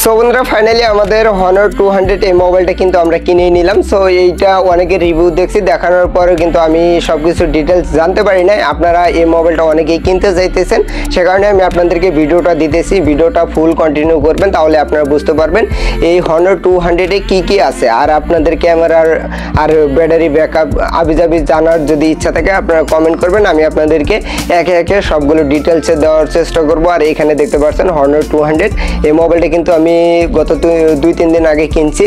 So বন্ধুরা finally আমাদের Honor 200 এই মোবাইলটা কিন্তু আমরা কিনে নিলাম। সো এইটা অনেকে রিভিউ দেখছি, দেখানোর পরে কিন্তু আমি সবকিছু ডিটেইলস জানতে পারি না। আপনারা এই মোবাইলটা অনেকেই কিনতে চাইতেছেন, সে কারণে আমি আপনাদেরকে ভিডিওটা দিতেছি। ভিডিওটা ফুল কন্টিনিউ করবেন, তাহলে আপনারা বুঝতে পারবেন এই Honor 200 এ কি কি আছে। আর আপনাদের ক্যামেরার আর ব্যাটারি ব্যাকআপ আবিজাবি জানার যদি ইচ্ছা থাকে আপনারা কমেন্ট করবেন, আমি আপনাদেরকে একে একে সবগুলো ডিটেইলসে দেওয়ার চেষ্টা করব। আর এখানে দেখতে পাচ্ছেন Honor 200 এই মোবাইলটা কিন্তু আমি গত 2-3 দিন আগে কিনছি।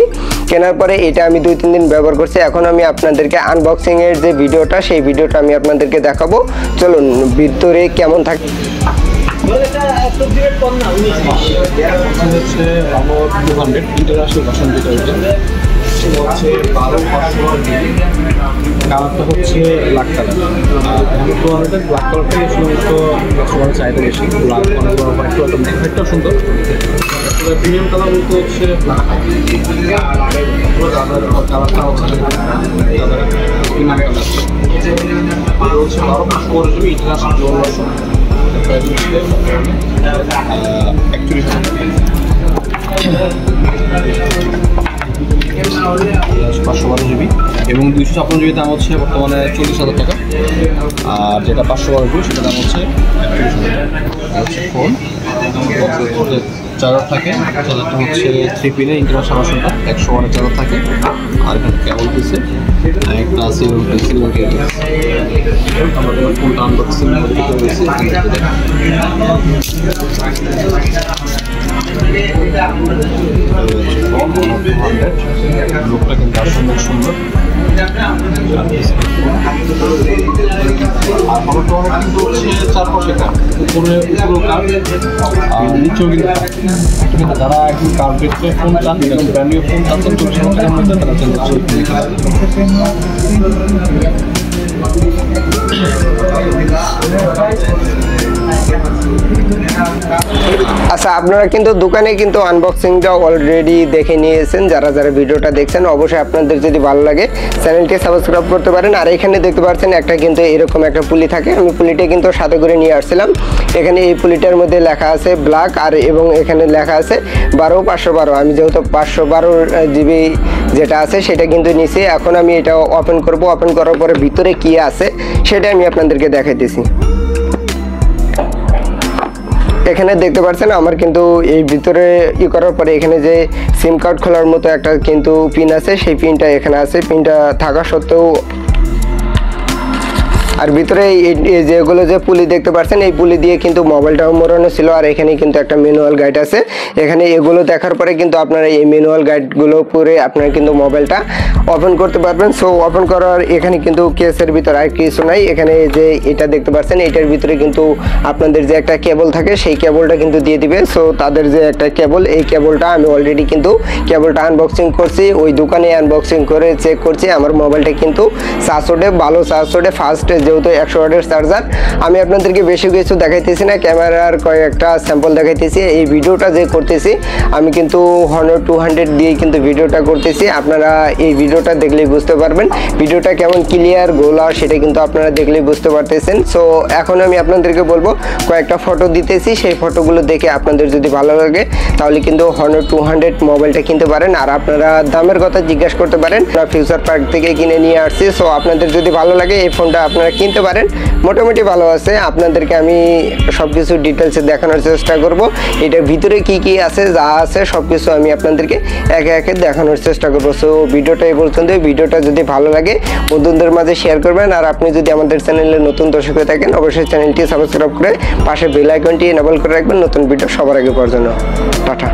কেনার পরে এটা আমি 2-3 দিন ব্যবহার করছি। এখন আমি আপনাদেরকে আনবক্সিং এর যে ভিডিওটা, সেই ভিডিওটা আমি আপনাদেরকে দেখাবো। চলুন ভিতরে কেমন থাকে। কালারটা হচ্ছে ব্ল্যাক কালার, আর Honor 200 ব্ল্যাক কালারটাই শুধুমাত্র সবার চাহিদা বেশি। ব্ল্যাক অনেকটাও সুন্দর। প্রিমিয়াম কালার বলতে হচ্ছে কালারটা হচ্ছে প্রিমিয়াম কালার। আর হচ্ছে 12/4 GB international zone version. Actually 512 GB এবং 256 GB দাম হচ্ছে বর্তমানে 40,000 টাকা। আর যেটা 512 GB সেটা দাম হচ্ছে 41,000 টাকা। হচ্ছে ফোন চার্জার থাকে, চার্জারটা হচ্ছে 3 পিনের ইন্টারন্যাশনাল ভার্সনটা 100 ওয়াটের চার্জার থাকে। আর এখানে কেবল দিচ্ছে, একটা সিলভার কেবল। আমাদের ফোনটা আনবক্সিং করতে হয়েছে। লোকটা কিন্তু আসলে সুন্দর। আর Honor 200 কিন্তু হচ্ছে চারপাশে কাঠ, উপরে কাঠ আর নিচেও কিন্তু যারা একটু কার্পেটে ফোন চান, ব্র্যান্ড নিউ ফোন চাচ্ছেন 40,000 টাকার মধ্যে, তারা আচ্ছা, আপনারা কিন্তু দোকানে কিন্তু আনবক্সিংটা অলরেডি দেখে নিয়েছেন। যারা যারা ভিডিওটা দেখছেন অবশ্যই আপনাদের যদি ভালো লাগে চ্যানেলটি সাবস্ক্রাইব করতে পারেন। আর এখানে দেখতে পাচ্ছেন একটা কিন্তু এরকম একটা পুলি থাকে, আমি পুলিটা কিন্তু সাথে করে নিয়ে আসছিলাম। এখানে এই পুলিটার মধ্যে লেখা আছে ব্ল্যাক, আর এবং এখানে লেখা আছে 12/512। আমি যেহেতু 512 GB যেটা আছে সেটা কিন্তু নিছি। এখন আমি এটা ওপেন করব। ওপেন করার পরে ভিতরে কি আছে সেটা আমি আপনাদেরকে দেখাইতেছি। এখানে দেখতে পাচ্ছেন আমার কিন্তু এই ভিতরে করার পরে এখানে যে সিম কার্ড খোলার মতো একটা কিন্তু পিন আছে, সেই পিনটা এখানে আছে। পিনটা থাকা সত্ত্বেও আর ভিতরে যেগুলো যে পুলি দেখতে পাচ্ছেন এই পুলি দিয়ে কিন্তু মোবাইলটাও মোড়ানো ছিল। আর এখানে কিন্তু একটা ম্যানুয়াল গাইড আছে। এখানে এগুলো দেখার পরে কিন্তু আপনারা এই ম্যানুয়াল গাইডগুলো পরে আপনারা কিন্তু মোবাইলটা ওপেন করতে পারবেন। সো ওপেন করার এখানে কিন্তু কেসের ভিতরে আর কিছু নাই। এখানে যে এটা দেখতে পাচ্ছেন এটার ভিতরে কিন্তু আপনাদের যে একটা কেবল থাকে সেই কেবলটা কিন্তু দিয়ে দিবে। সো তাদের যে একটা কেবল, এই কেবলটা আমি অলরেডি কিন্তু কেবলটা আনবক্সিং করছি, ওই দোকানে আনবক্সিং করে চেক করছি। আমার মোবাইলটা কিন্তু চার্জ ওঠে, ভালো চার্জ ওঠে, ফাস্ট, যেহেতু 100 ওয়াটের চার্জার। আমি আপনাদেরকে বেশি কিছু দেখাইতেছি না, ক্যামেরার কয়েকটা স্যাম্পল দেখাইতেছি। এই ভিডিওটা যে করতেছি আমি কিন্তু Honor 200 দিয়ে কিন্তু ভিডিওটা করতেছি। আপনারা এই ভিডিওটা দেখলেই বুঝতে পারবেন ভিডিওটা কেমন ক্লিয়ার গোলা, সেটা কিন্তু আপনারা দেখলেই বুঝতে পারতেছেন। সো এখন আমি আপনাদেরকে বলবো কয়েকটা ফটো দিতেছি, সেই ফটোগুলো দেখে আপনাদের যদি ভালো লাগে তাহলে কিন্তু Honor 200 মোবাইলটা কিনতে পারেন। আর আপনারা দামের কথা জিজ্ঞাসা করতে পারেন, আমরা ফিউচার পার্ক থেকে কিনে নিয়ে আসছি। সো আপনাদের যদি ভালো লাগে এই ফোনটা আপনারা কিনতে পারেন, মোটামুটি ভালো আছে। আপনাদেরকে আমি সবকিছু ডিটেলসে দেখানোর চেষ্টা করব। এটার ভিতরে কি কি আছে, যা আছে সবকিছু আমি আপনাদেরকে একে একে দেখানোর চেষ্টা করব। সো ভিডিওটা এই পর্যন্ত। ভিডিওটা যদি ভালো লাগে বন্ধুদের মাঝে শেয়ার করবেন। আর আপনি যদি আমাদের চ্যানেলে নতুন দর্শক হয়ে থাকেন অবশ্যই চ্যানেলটি সাবস্ক্রাইব করে পাশে বেল আইকনটি এনেবল করে রাখবেন নতুন ভিডিও সবার আগে পাওয়ার জন্য। টাটা।